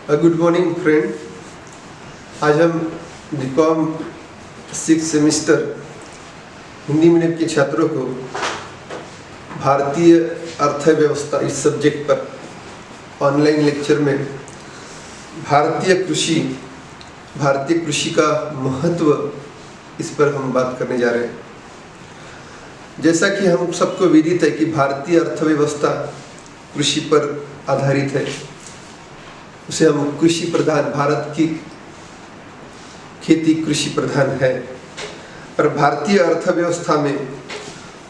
Good morning friend. आज हम BCom 6 semester Hindi medium के छात्रों को भारतीय अर्थव्यवस्था इस सब्जेक्ट पर ऑनलाइन लेक्चर में भारतीय कृषि का महत्व इस पर हम बात करने जा रहे हैं। जैसा कि हम सबको विदित है कि भारतीय अर्थव्यवस्था कृषि पर आधारित है। उसे हम कृषि प्रधान, भारत की खेती कृषि प्रधान है, पर भारतीय अर्थव्यवस्था में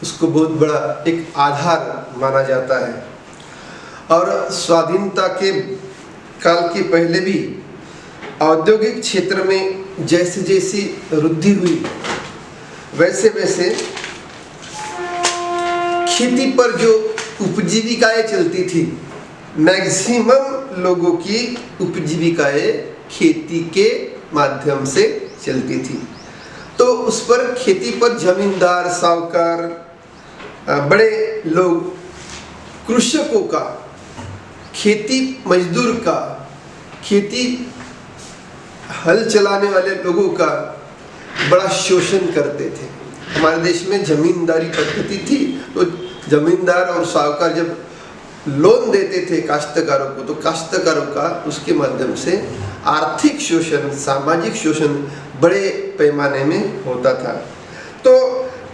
उसको बहुत बड़ा एक आधार माना जाता है। और स्वाधीनता के काल के पहले भी औद्योगिक क्षेत्र में जैसे जैसी वृद्धि हुई वैसे वैसे खेती पर जो उपजीविकाएं चलती थी, मैक्सिमम लोगों की उपजीविकाएं खेती के माध्यम से चलती थी। तो उस पर खेती पर जमींदार, साहूकार, बड़े लोग, कृषकों का, खेती मजदूर का, खेती हल चलाने वाले लोगों का बड़ा शोषण करते थे। हमारे देश में जमींदारी पद्धति थी, तो जमींदार और साहूकार जब लोन देते थे काश्तकारों को, तो काश्तकारों का उसके माध्यम से आर्थिक शोषण, सामाजिक शोषण बड़े पैमाने में होता था। तो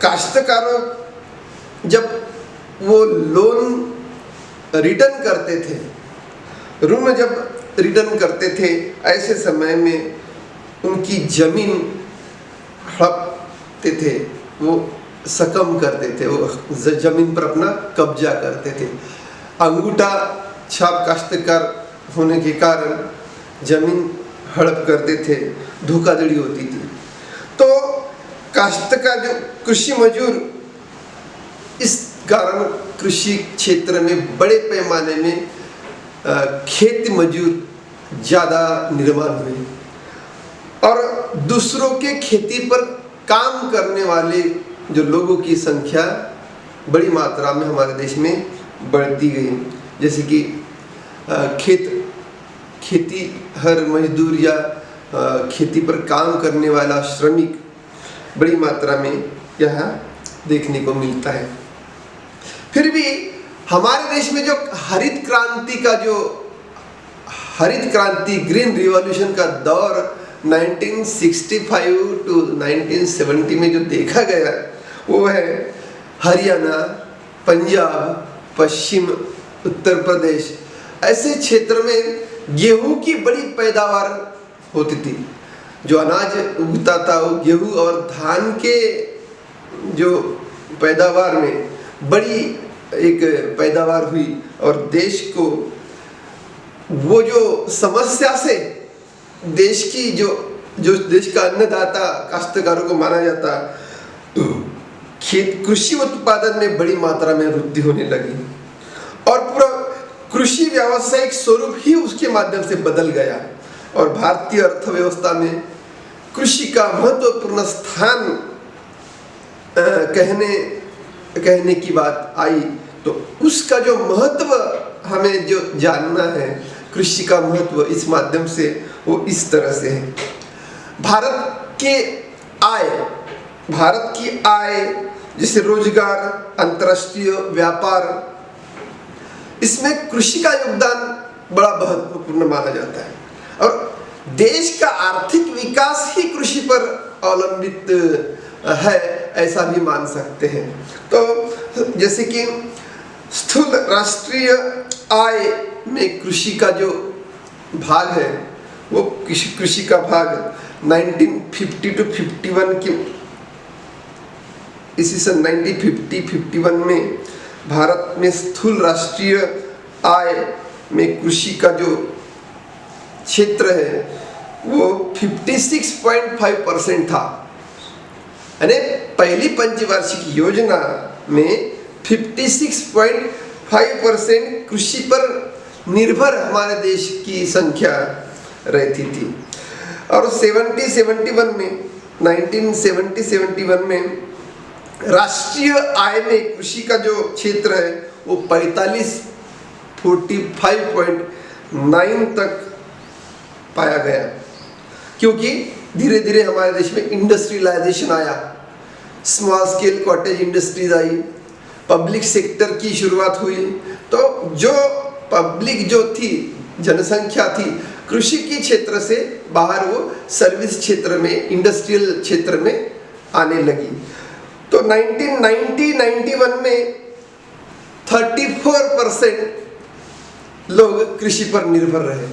काश्तकारों जब वो लोन रिटर्न करते थे, ऋण जब रिटर्न करते थे, ऐसे समय में उनकी जमीन हड़पते थे, वो सकम करते थे, वो जमीन पर अपना कब्जा करते थे। अंगूठा छाप काश्तकार होने के कारण जमीन हड़प करते थे, धोखाधड़ी होती थी। तो काश्तकार जो कृषि मजदूर, इस कारण कृषि क्षेत्र में बड़े पैमाने में खेत मजदूर ज़्यादा निर्माण हुए और दूसरों के खेती पर काम करने वाले जो लोगों की संख्या बड़ी मात्रा में हमारे देश में बढ़ती गई। जैसे कि खेती हर मजदूर या खेती पर काम करने वाला श्रमिक बड़ी मात्रा में यहाँ देखने को मिलता है। फिर भी हमारे देश में जो हरित क्रांति ग्रीन रिवॉल्यूशन का दौर 1965 टू 1970 में जो देखा गया, वो है हरियाणा, पंजाब, पश्चिम उत्तर प्रदेश, ऐसे क्षेत्र में गेहूं की बड़ी पैदावार होती थी। जो अनाज उगता था वो गेहूं और धान के जो पैदावार में बड़ी एक पैदावार हुई और देश को वो जो समस्या से देश की जो देश का अन्नदाता काश्तकारों को माना जाता, कृषि उत्पादन में बड़ी मात्रा में वृद्धि होने लगी और पूरा कृषि व्यावसायिक स्वरूप ही उसके माध्यम से बदल गया और भारतीय अर्थव्यवस्था में कृषि का महत्वपूर्ण स्थान कहने की बात आई। तो उसका जो महत्व हमें जो जानना है, कृषि का महत्व इस माध्यम से वो इस तरह से है। भारत की आय जैसे रोजगार, अंतर्राष्ट्रीय व्यापार, इसमें कृषि का योगदान बड़ा महत्वपूर्ण माना जाता है और देश का आर्थिक विकास ही कृषि पर अवलंबित है, ऐसा भी मान सकते हैं। तो जैसे कि स्थूल राष्ट्रीय आय में कृषि का जो भाग है, वो कृषि का भाग 1950 टू 51 के इसी सन 1950-51 में भारत में स्थूल राष्ट्रीय आय में कृषि का जो क्षेत्र है वो 56.5% था। यानी पहली पंचवार्षिक योजना में 56.5% कृषि पर निर्भर हमारे देश की संख्या रहती थी। और 1971 में राष्ट्रीय आय में कृषि का जो क्षेत्र है वो 45.9 तक पाया गया, क्योंकि धीरे धीरे हमारे देश में इंडस्ट्रियलाइजेशन आया, स्मॉल स्केल कॉटेज इंडस्ट्रीज आई, पब्लिक सेक्टर की शुरुआत हुई। तो जो पब्लिक जो थी, जनसंख्या थी, कृषि के क्षेत्र से बाहर वो सर्विस क्षेत्र में, इंडस्ट्रियल क्षेत्र में आने लगी। तो 1990-91 में 34% लोग कृषि पर निर्भर रहे।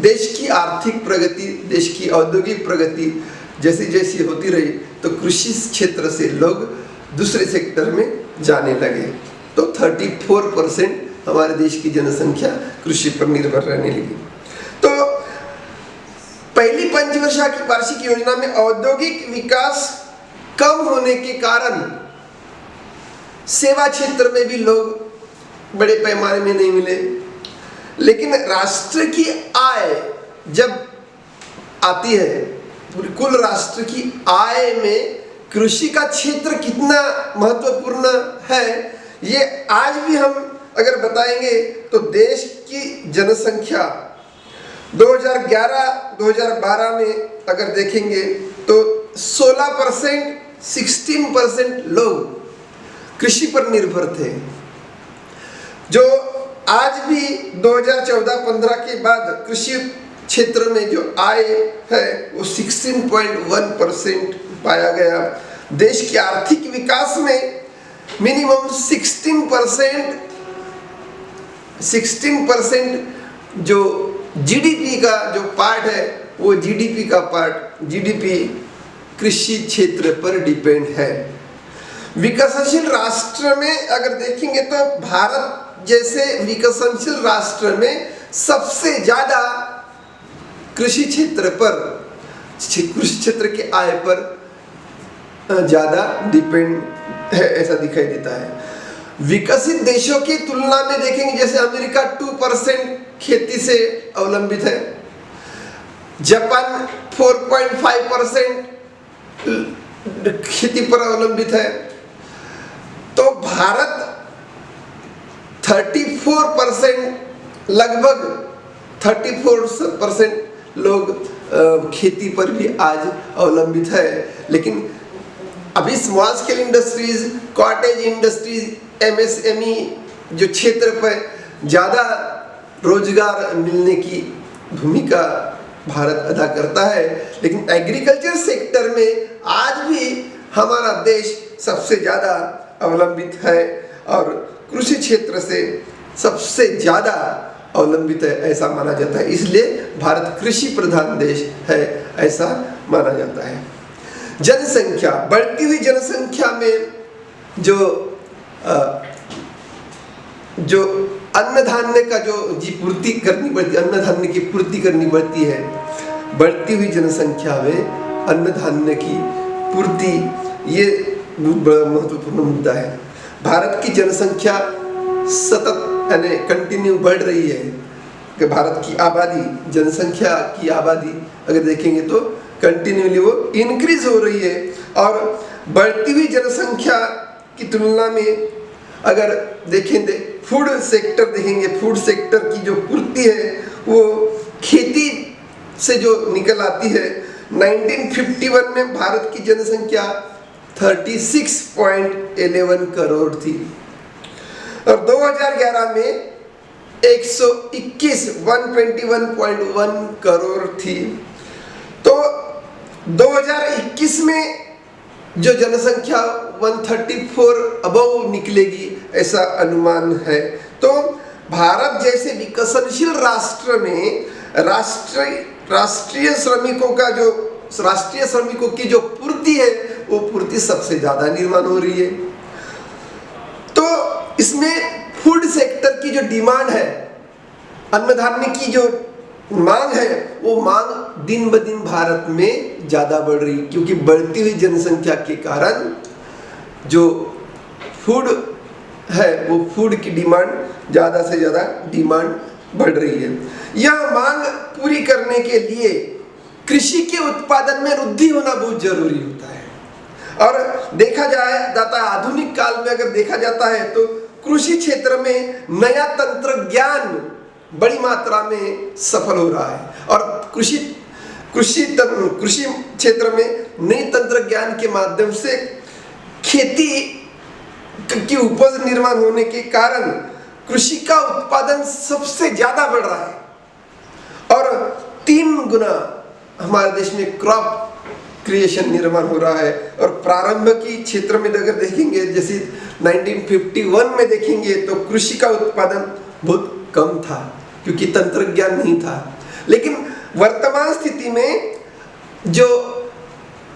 देश की आर्थिक प्रगति, देश की औद्योगिक प्रगति जैसी जैसी होती रही, तो कृषि क्षेत्र से लोग दूसरे सेक्टर में जाने लगे। तो 34% हमारे देश की जनसंख्या कृषि पर निर्भर रहने लगी। तो पहली पंचवर्षीय वार्षिक योजना में औद्योगिक विकास कम होने के कारण सेवा क्षेत्र में भी लोग बड़े पैमाने में नहीं मिले। लेकिन राष्ट्र की आय जब आती है, कुल राष्ट्र की आय में कृषि का क्षेत्र कितना महत्वपूर्ण है, ये आज भी हम अगर बताएंगे तो देश की जनसंख्या 2011-2012 में अगर देखेंगे तो 16%, 16% लोग कृषि पर निर्भर थे। जो आज भी 2014-15 के बाद कृषि क्षेत्र में जो आय है वो 16.1% पाया गया। देश के आर्थिक विकास में मिनिमम 16% जो जीडीपी का जो पार्ट है, वो जीडीपी का पार्ट, जीडीपी कृषि क्षेत्र पर डिपेंड है। विकसनशील राष्ट्र में अगर देखेंगे तो भारत जैसे विकसनशील राष्ट्र में सबसे ज्यादा कृषि क्षेत्र पर, कृषि क्षेत्र के आय पर ज्यादा डिपेंड है, ऐसा दिखाई देता है। विकसित देशों की तुलना में देखेंगे, जैसे अमेरिका 2% खेती से अवलंबित है, जापान 4.5% खेती पर अवलंबित है। तो भारत 34%, लगभग 34% लोग खेती पर भी आज अवलंबित है। लेकिन अभी small scale industries, cottage industries, MSME जो क्षेत्र पर ज़्यादा रोजगार मिलने की भूमिका भारत अदा करता है। लेकिन एग्रीकल्चर सेक्टर में आज भी हमारा देश सबसे ज़्यादा अवलंबित है और कृषि क्षेत्र से सबसे ज़्यादा अवलंबित है, ऐसा माना जाता है। इसलिए भारत कृषि प्रधान देश है, ऐसा माना जाता है। जनसंख्या, बढ़ती हुई जनसंख्या में जो अन्न धान्य का जो पूर्ति करनी पड़ती, अन्न धान्य की पूर्ति करनी पड़ती है, बढ़ती हुई जनसंख्या में अन्न धान्य की पूर्ति, ये बड़ा महत्वपूर्ण मुद्दा है। भारत की जनसंख्या सतत यानी कंटिन्यू बढ़ रही है कि भारत की आबादी, जनसंख्या की आबादी अगर देखेंगे तो कंटिन्यूली वो इंक्रीज हो रही है। और बढ़ती हुई जनसंख्या की तुलना में अगर देखेंगे फूड सेक्टर देखेंगे, फूड सेक्टर की जो पूर्ति है वो खेती से जो निकल आती है। 1951 में भारत की जनसंख्या 36.11 करोड़ थी और 2011 में 121.1 करोड़ थी। तो 2021 में जो जनसंख्या 134 अबव निकलेगी, ऐसा अनुमान है। तो भारत जैसे विकसनशील राष्ट्र में राष्ट्रीय श्रमिकों की जो पूर्ति है वो पूर्ति सबसे ज्यादा निर्माण हो रही है। तो इसमें फूड सेक्टर की जो डिमांड है, अन्न धान्य की जो मांग है, वो मांग दिन ब दिन भारत में ज्यादा बढ़ रही, क्योंकि बढ़ती हुई जनसंख्या के कारण जो फूड है वो फूड की डिमांड ज्यादा से ज्यादा डिमांड बढ़ रही है। यह मांग पूरी करने के लिए कृषि के उत्पादन में वृद्धि होना बहुत जरूरी होता है। और देखा जाता है आधुनिक काल में अगर देखा जाता है तो कृषि क्षेत्र में नया तंत्र ज्ञान बड़ी मात्रा में सफल हो रहा है और कृषि कृषि क्षेत्र में नई तंत्र ज्ञान के माध्यम से खेती की उपज निर्माण होने के कारण कृषि का उत्पादन सबसे ज्यादा बढ़ रहा है और 3 गुना हमारे देश में क्रॉप क्रिएशन निर्माण हो रहा है। और प्रारंभ की क्षेत्र में अगर देखेंगे, जैसे 1951 में देखेंगे तो कृषि का उत्पादन बहुत कम था क्योंकि तंत्र ज्ञान नहीं था। लेकिन वर्तमान स्थिति में जो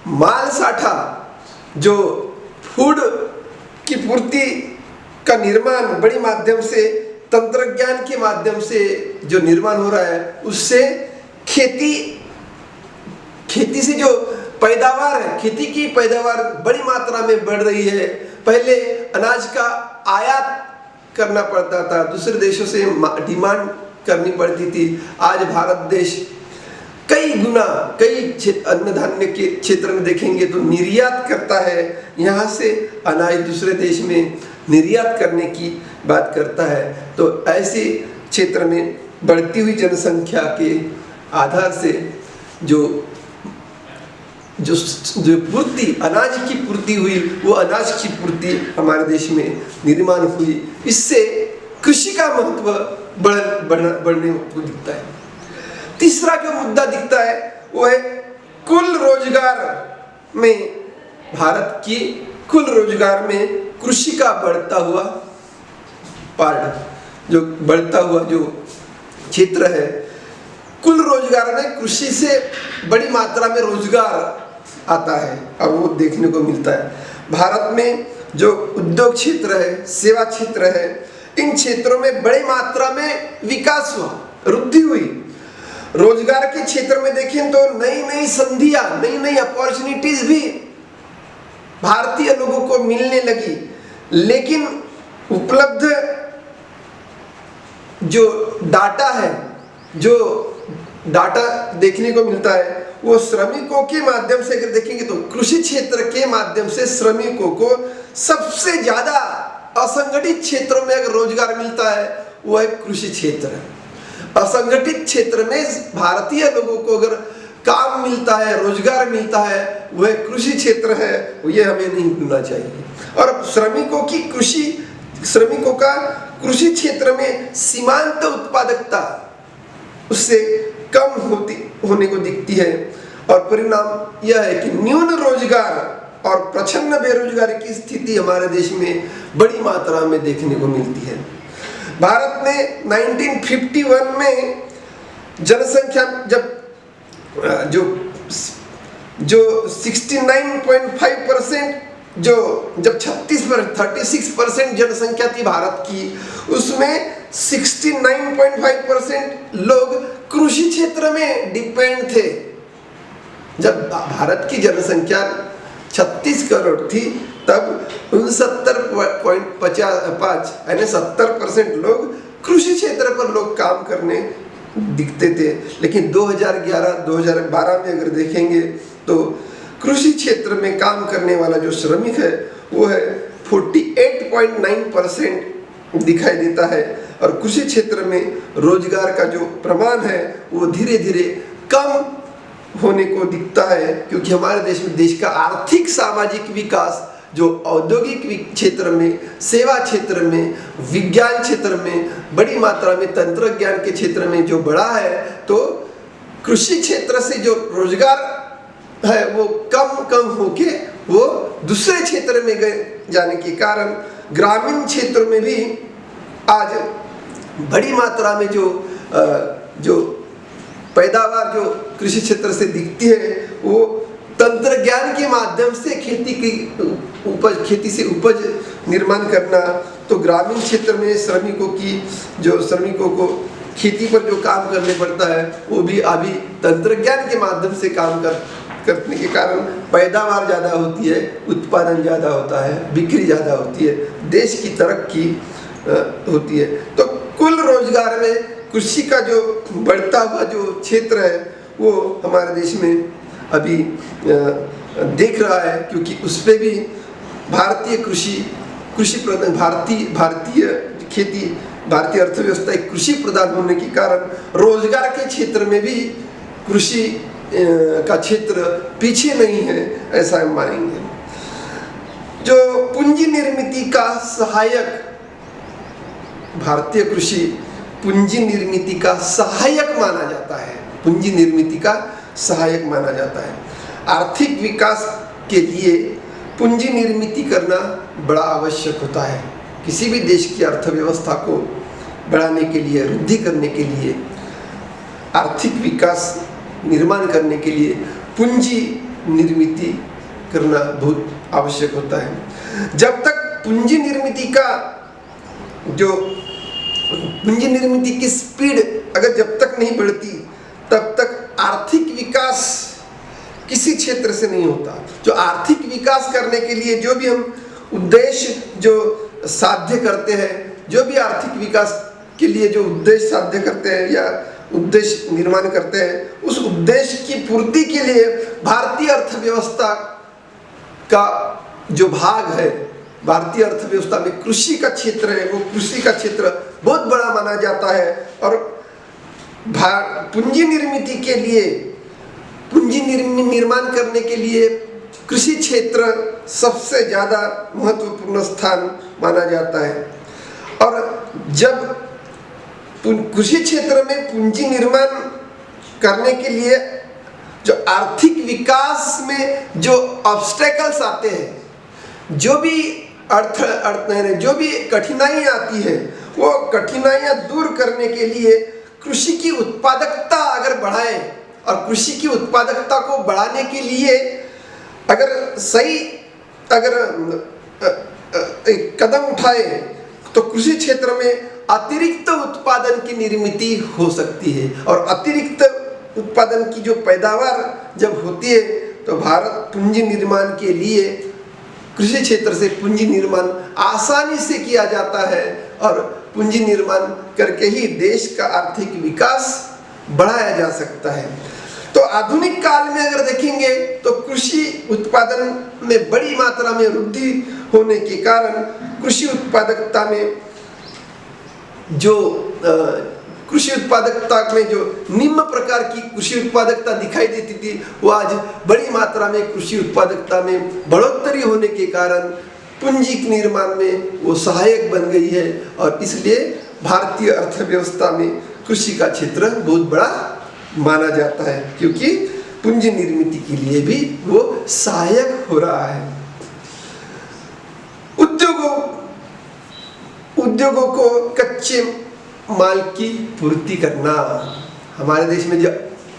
माल साठा, जो फूड की पूर्ति का निर्माण बड़ी माध्यम से तंत्र ज्ञान के माध्यम से जो निर्माण हो रहा है, उससे खेती से जो पैदावार है, खेती की पैदावार बड़ी मात्रा में बढ़ रही है। पहले अनाज का आयात करना पड़ता था, दूसरे देशों से डिमांड करनी पड़ती थी। आज भारत देश कई गुना, कई अन्न धान्य के क्षेत्र में देखेंगे तो निर्यात करता है। यहाँ से अनाज दूसरे देश में निर्यात करने की बात करता है। तो ऐसे क्षेत्र में बढ़ती हुई जनसंख्या के आधार से जो पूर्ति, अनाज की पूर्ति हुई, वो अनाज की पूर्ति हमारे देश में निर्माण हुई। इससे कृषि का महत्व बढ़ने को दिखता है। तीसरा जो मुद्दा दिखता है वो है कुल रोजगार में, भारत की कुल रोजगार में कृषि का बढ़ता हुआ पार्ट, जो बढ़ता हुआ जो क्षेत्र है, कुल रोजगार में कृषि से बड़ी मात्रा में रोजगार आता है और वो देखने को मिलता है। भारत में जो उद्योग क्षेत्र है, सेवा क्षेत्र है, इन क्षेत्रों में बड़ी मात्रा में विकास हुआ, वृद्धि हुई। रोजगार के क्षेत्र में देखें तो नई नई संधियां, नई नई अपॉर्चुनिटीज भी भारतीय लोगों को मिलने लगी। लेकिन उपलब्ध जो डाटा है, जो डाटा देखने को मिलता है, वो श्रमिकों के माध्यम से अगर देखेंगे तो कृषि क्षेत्र के माध्यम से श्रमिकों को सबसे ज्यादा असंगठित क्षेत्रों में अगर रोजगार मिलता है वो है कृषि क्षेत्र। असंगठित क्षेत्र में भारतीय लोगों को अगर काम मिलता है, रोजगार मिलता है, वह कृषि क्षेत्र है, ये हमें नहीं भूलना चाहिए। और श्रमिकों का कृषि क्षेत्र में सीमांत उत्पादकता उससे कम होने को दिखती है और परिणाम यह है कि न्यून रोजगार और प्रचंड बेरोजगारी की स्थिति हमारे देश में बड़ी मात्रा में देखने को मिलती है। भारत में 1951 में जनसंख्या जो 69.5% जब 36% जनसंख्या थी भारत की, उसमें 69.5% लोग कृषि क्षेत्र में डिपेंड थे। जब भारत की जनसंख्या 36 करोड़ थी तब 69.5 यानी 70% लोग कृषि क्षेत्र पर लोग काम करने दिखते थे। लेकिन 2011-2012 में अगर देखेंगे तो कृषि क्षेत्र में काम करने वाला जो श्रमिक है वो है 48.9% दिखाई देता है। और कृषि क्षेत्र में रोजगार का जो प्रमाण है वो धीरे धीरे कम होने को दिखता है, क्योंकि हमारे देश का आर्थिक सामाजिक विकास जो औद्योगिक क्षेत्र में, सेवा क्षेत्र में, विज्ञान क्षेत्र में, बड़ी मात्रा में तंत्र ज्ञान के क्षेत्र में जो बढ़ा है, तो कृषि क्षेत्र से जो रोजगार है वो कम होके वो दूसरे क्षेत्र में जाने के कारण ग्रामीण क्षेत्र में भी आज बड़ी मात्रा में जो पैदावार जो कृषि क्षेत्र से दिखती है वो तंत्र ज्ञान के माध्यम से खेती से उपज निर्माण करना। तो ग्रामीण क्षेत्र में श्रमिकों को खेती पर जो काम करने पड़ता है वो भी अभी तंत्र ज्ञान के माध्यम से काम करने के कारण पैदावार ज़्यादा होती है, उत्पादन ज़्यादा होता है, बिक्री ज़्यादा होती है, देश की तरक्की होती है। तो कुल रोजगार में कृषि का जो बढ़ता हुआ जो क्षेत्र है वो हमारे देश में अभी देख रहा है, क्योंकि उस पर भी भारतीय प्रधान भारतीय अर्थव्यवस्था एक कृषि प्रधान होने के कारण रोजगार के क्षेत्र में भी कृषि का क्षेत्र पीछे नहीं है, ऐसा हम मानेंगे। जो पूंजी निर्मिति का सहायक, भारतीय कृषि पूंजी निर्मिति का सहायक माना जाता है, पूंजी निर्मिति का सहायक माना जाता है। आर्थिक विकास के लिए पूंजी निर्मिति करना बड़ा आवश्यक होता है। किसी भी देश की अर्थव्यवस्था को बढ़ाने के लिए, वृद्धि करने के लिए, आर्थिक विकास निर्माण करने के लिए पूंजी निर्मिति करना बहुत आवश्यक होता है। जब तक पूंजी निर्मिति की स्पीड अगर जब तक नहीं बढ़ती, तब तक आर्थिक विकास किसी क्षेत्र से नहीं होता। जो आर्थिक विकास करने के लिए जो भी हम उद्देश्य जो साध्य करते हैं, जो भी आर्थिक विकास के लिए जो उद्देश्य साध्य करते हैं या उद्देश्य निर्माण करते हैं, उस उद्देश्य की पूर्ति के लिए भारतीय अर्थव्यवस्था का जो भाग है, भारतीय अर्थव्यवस्था में कृषि का क्षेत्र है, वो कृषि का क्षेत्र बहुत बड़ा माना जाता है। और पूंजी निर्मिति के लिए, पूंजी निर्माण करने के लिए कृषि क्षेत्र सबसे ज़्यादा महत्वपूर्ण स्थान माना जाता है। और जब कृषि क्षेत्र में पूंजी निर्माण करने के लिए जो आर्थिक विकास में जो ऑब्स्टेकल्स आते हैं, जो भी कठिनाई आती है, वो कठिनाइयाँ दूर करने के लिए कृषि की उत्पादकता अगर बढ़ाए, और कृषि की उत्पादकता को बढ़ाने के लिए अगर एक कदम उठाए, तो कृषि क्षेत्र में अतिरिक्त उत्पादन की निर्मिति हो सकती है। और अतिरिक्त उत्पादन की जो पैदावार जब होती है, तो भारत पूंजी निर्माण के लिए कृषि क्षेत्र से पूंजी निर्माण आसानी से किया जाता है, और पूंजी निर्माण करके ही देश का आर्थिक विकास बढ़ाया जा सकता है। तो आधुनिक काल में अगर देखेंगे, तो कृषि उत्पादन में बड़ी मात्रा में वृद्धि होने के कारण कृषि उत्पादकता में जो निम्न प्रकार की कृषि उत्पादकता दिखाई देती थी, वो आज बड़ी मात्रा में कृषि उत्पादकता में बढ़ोतरी होने के कारण पूंजी के निर्माण में वो सहायक बन गई है। और इसलिए भारतीय अर्थव्यवस्था में कृषि का क्षेत्र बहुत बड़ा माना जाता है, क्योंकि पूंजी निर्मिति के लिए भी वो सहायक हो रहा है। उद्योगों को कच्चे माल की पूर्ति करना, हमारे देश में जो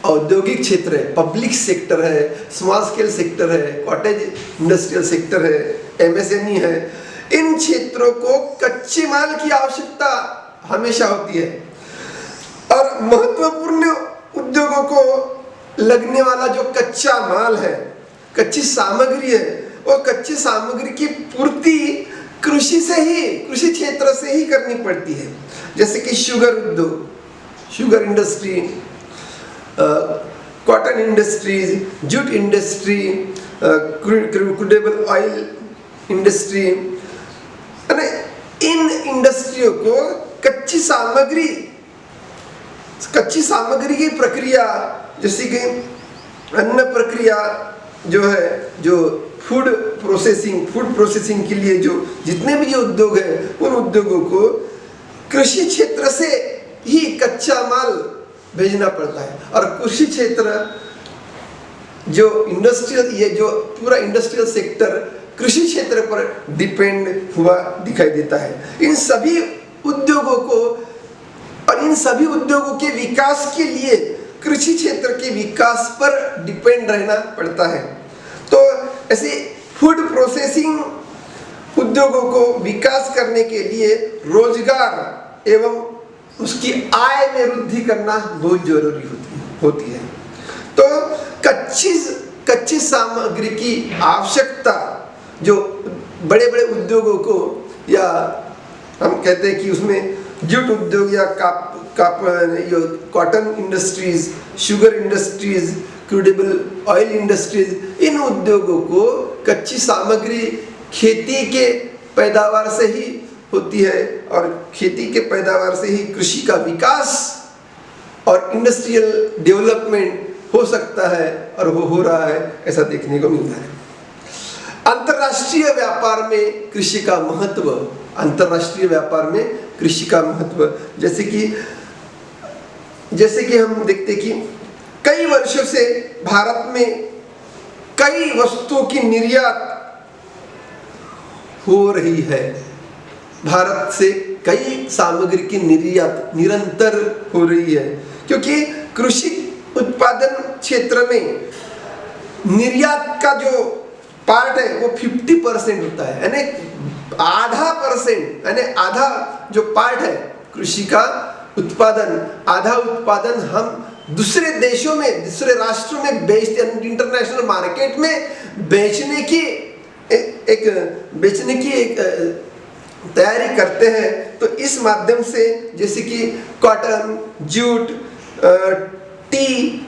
औद्योगिक क्षेत्र है, पब्लिक सेक्टर है, स्मॉल स्केल सेक्टर है, कॉटेज इंडस्ट्रियल सेक्टर है, एमएसएमई है, इन क्षेत्रों को कच्चे माल की आवश्यकता हमेशा होती है। और महत्वपूर्ण उद्योगों को लगने वाला जो कच्चा माल है, कच्ची सामग्री है, वो कच्ची सामग्री की पूर्ति कृषि क्षेत्र से ही करनी पड़ती है। जैसे कि शुगर उद्योग, sugar industry, cotton industries, jute industry, क्रूडेबल ऑयल इंडस्ट्री, इन इंडस्ट्रियों को कच्ची सामग्री की प्रक्रिया, जैसे कि अन्न प्रक्रिया जो है, जो फूड प्रोसेसिंग के लिए जो जितने भी जो उद्योग हैं, उन उद्योगों को कृषि क्षेत्र से ही कच्चा माल भेजना पड़ता है। और कृषि क्षेत्र जो इंडस्ट्रियल, ये जो पूरा इंडस्ट्रियल सेक्टर कृषि क्षेत्र पर डिपेंड हुआ दिखाई देता है। इन सभी उद्योगों के विकास के लिए कृषि क्षेत्र के विकास पर डिपेंड रहना पड़ता है। तो ऐसे फूड प्रोसेसिंग उद्योगों को विकास करने के लिए रोजगार एवं उसकी आय में वृद्धि करना बहुत जरूरी होती है। तो कच्ची सामग्री की आवश्यकता जो बड़े बड़े उद्योगों को, या हम कहते हैं कि उसमें जूट उद्योग या कॉटन इंडस्ट्रीज, शुगर इंडस्ट्रीज, क्रूडेबल ऑयल इंडस्ट्रीज, इन उद्योगों को कच्ची सामग्री खेती के पैदावार से ही होती है। और खेती के पैदावार से ही कृषि का विकास और इंडस्ट्रियल डेवलपमेंट हो सकता है और वो हो रहा है, ऐसा देखने को मिलता है। अंतर्राष्ट्रीय व्यापार में कृषि का महत्व, अंतर्राष्ट्रीय व्यापार में कृषि का महत्व, जैसे कि हम देखते कि कई वर्षों से भारत में कई वस्तुओं की निर्यात हो रही है। भारत से कई सामग्री की निर्यात निरंतर हो रही है, क्योंकि कृषि उत्पादन क्षेत्र में निर्यात का जो पार्ट है वो 50% होता है, यानी आधा परसेंट, यानी आधा जो पार्ट है कृषि का उत्पादन, आधा उत्पादन हम दूसरे देशों में, दूसरे राष्ट्रों में बेचते, इंटरनेशनल मार्केट में बेचने की एक तैयारी करते हैं। तो इस माध्यम से जैसे कि कॉटन, जूट, टी,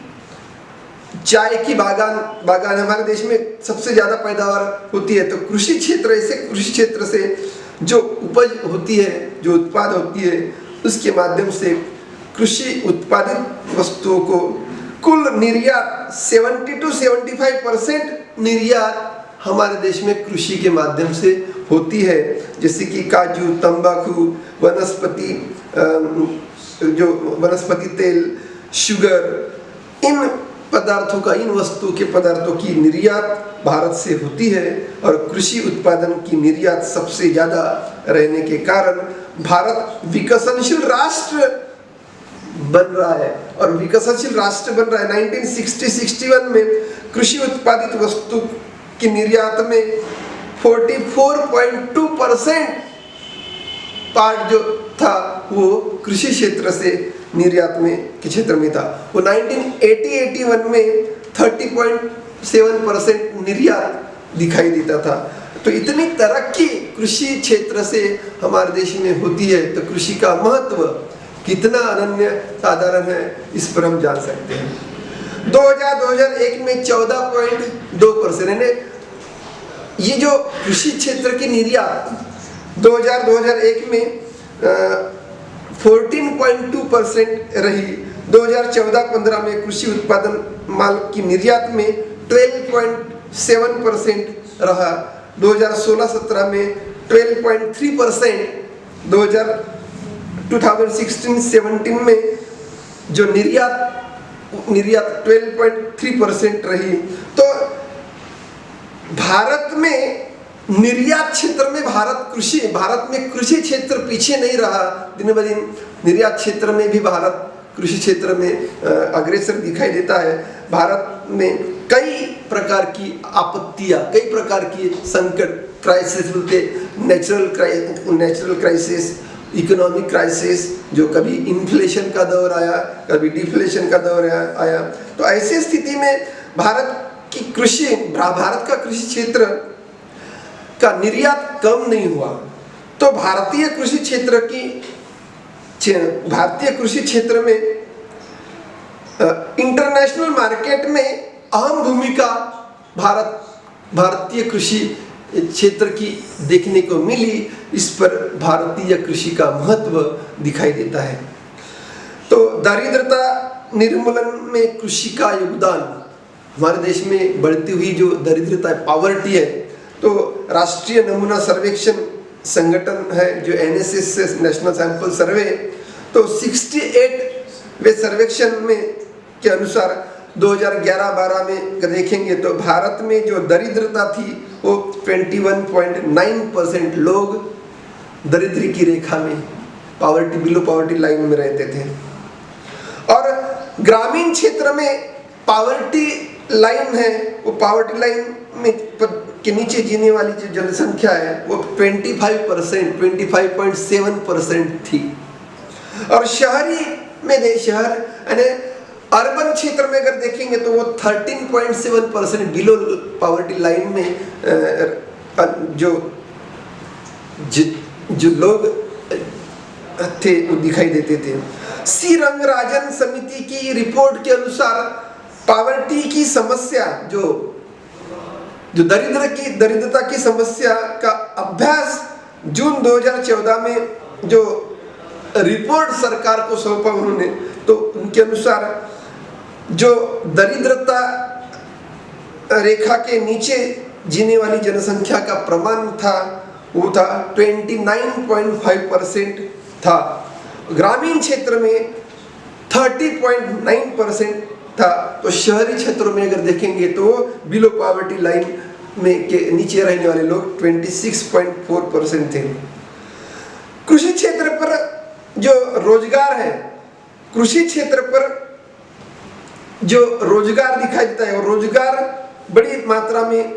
चाय की बागान हमारे देश में सबसे ज़्यादा पैदावार होती है। तो कृषि क्षेत्र से जो उपज होती है, जो उत्पाद होती है, उसके माध्यम से कृषि उत्पादित वस्तुओं को कुल निर्यात 70 to 75% निर्यात हमारे देश में कृषि के माध्यम से होती है। जैसे कि काजू, तंबाकू, वनस्पति तेल, शुगर, इन पदार्थों की निर्यात भारत से होती है। और कृषि उत्पादन की निर्यात सबसे ज़्यादा रहने के कारण भारत विकसनशील राष्ट्र बन रहा है। और विकसनशील राष्ट्र बन रहा है 1960-61 में कृषि उत्पादित वस्तु की निर्यात में 44.2% पार्ट जो था वो कृषि क्षेत्र से निर्यात में के क्षेत्र में था। वो 1980-81 में 30.7% निर्यात दिखाई देता था। तो इतनी तरक्की कृषि क्षेत्र से हमारे देश में होती है, तो कृषि का महत्व कितना अनन्य साधारण है, इस पर हम जान सकते हैं। 2001 में 14.2%, यानी ये जो कृषि क्षेत्र की निर्यात 2001 में 14.2% रही। 2014-15 में कृषि उत्पादन माल की निर्यात में 12.7% रहा। 2016-17 में 12.3%, 2016-17 में जो निर्यात 12.3% रही। तो भारत में निर्यात क्षेत्र में भारत में कृषि क्षेत्र पीछे नहीं रहा। दिन ब दिन निर्यात क्षेत्र में भी भारत कृषि क्षेत्र में अग्रसर दिखाई देता है। भारत में कई प्रकार की आपत्तियां, कई प्रकार की संकट, क्राइसिस बोलते, नेचुरल क्राइसिस, इकोनॉमिक क्राइसिस, जो कभी इन्फ्लेशन का दौर आया, कभी डिफ्लेशन का दौर आया। तो ऐसी स्थिति में भारत का कृषि क्षेत्र का निर्यात कम नहीं हुआ। तो भारतीय कृषि क्षेत्र में इंटरनेशनल मार्केट में अहम भूमिका भारतीय कृषि क्षेत्र की देखने को मिली। इस पर भारतीय कृषि का महत्व दिखाई देता है। तो दरिद्रता निर्मूलन में कृषि का योगदान, हमारे देश में बढ़ती हुई जो दरिद्रता है, पॉवर्टी है, तो राष्ट्रीय नमूना सर्वेक्षण संगठन है जो NSS नेशनल सैंपल सर्वे, तो 68वें सर्वेक्षण में के अनुसार 2011-12 में देखेंगे तो भारत में जो दरिद्रता थी वो 21.9% लोग दरिद्री की रेखा में, बिलो पॉवर्टी लाइन में रहते थे। और ग्रामीण क्षेत्र में पॉवर्टी लाइन है, वो पॉवर्टी लाइन में के नीचे जीने वाली जो जनसंख्या है वो 25.7% थी। और यानी अर्बन क्षेत्र में अगर देखेंगे तो वो 13.7% बिलो पॉवर्टी लाइन में जो लोग थे वो दिखाई देते थे। सी रंगराजन समिति की रिपोर्ट के अनुसार पॉवर्टी की समस्या, जो दरिद्रता की समस्या का अभ्यास जून 2014 में जो रिपोर्ट सरकार को सौंपा उन्होंने, तो उनके अनुसार जो दरिद्रता रेखा के नीचे जीने वाली जनसंख्या का प्रमाण था वो था 29.5% था। ग्रामीण क्षेत्र में 30.9% था। तो शहरी क्षेत्रों में अगर देखेंगे तो बिलो पॉवर्टी लाइन में के नीचे रहने वाले लोग 26.4% थे। कृषि क्षेत्र पर जो रोजगार है, कृषि क्षेत्र पर जो रोजगार दिखाई देता है और रोजगार बड़ी मात्रा में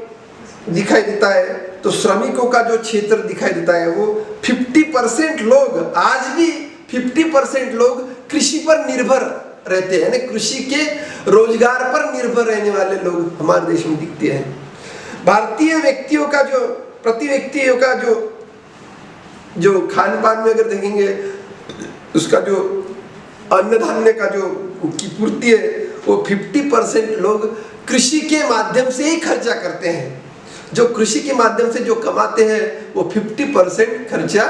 दिखाई देता है, तो श्रमिकों का जो क्षेत्र दिखाई देता है वो 50% लोग, आज भी 50% लोग कृषि पर निर्भर रहते हैं, यानी कृषि के रोजगार पर निर्भर रहने वाले लोग हमारे देश में दिखते हैं। भारतीय व्यक्तियों का जो प्रति व्यक्तियों का जो खान पान में अगर देखेंगे, उसका जो अन्न धान्य का जो की पूर्ति है वो 50% लोग कृषि के माध्यम से ही खर्चा करते हैं। जो कृषि के माध्यम से जो कमाते हैं वो 50% खर्चा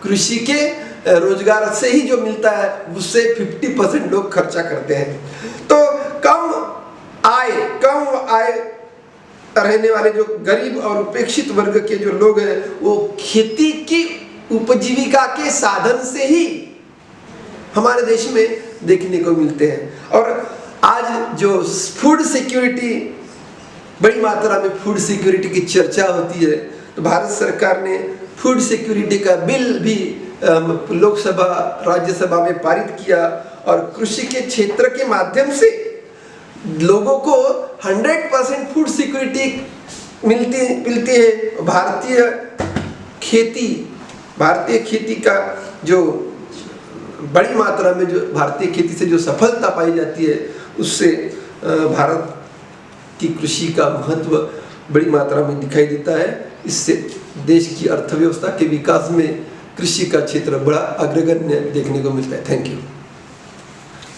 कृषि के रोजगार से ही जो मिलता है उससे 50% लोग खर्चा करते हैं। तो कम आय रहने वाले जो गरीब और उपेक्षित वर्ग के जो लोग हैं वो खेती की उपजीविका के साधन से ही हमारे देश में देखने को मिलते हैं। और आज जो फूड सिक्योरिटी, बड़ी मात्रा में फूड सिक्योरिटी की चर्चा होती है, तो भारत सरकार ने फूड सिक्योरिटी का बिल भी लोकसभा राज्यसभा में पारित किया और कृषि के क्षेत्र के माध्यम से लोगों को 100% फूड सिक्योरिटी मिलती है। भारतीय खेती का जो बड़ी मात्रा में जो भारतीय खेती से जो सफलता पाई जाती है उससे भारत की कृषि का महत्व बड़ी मात्रा में दिखाई देता है। इससे देश की अर्थव्यवस्था के विकास में कृषि का क्षेत्र बड़ा अग्रगण्य देखने को मिलता है। Thank you.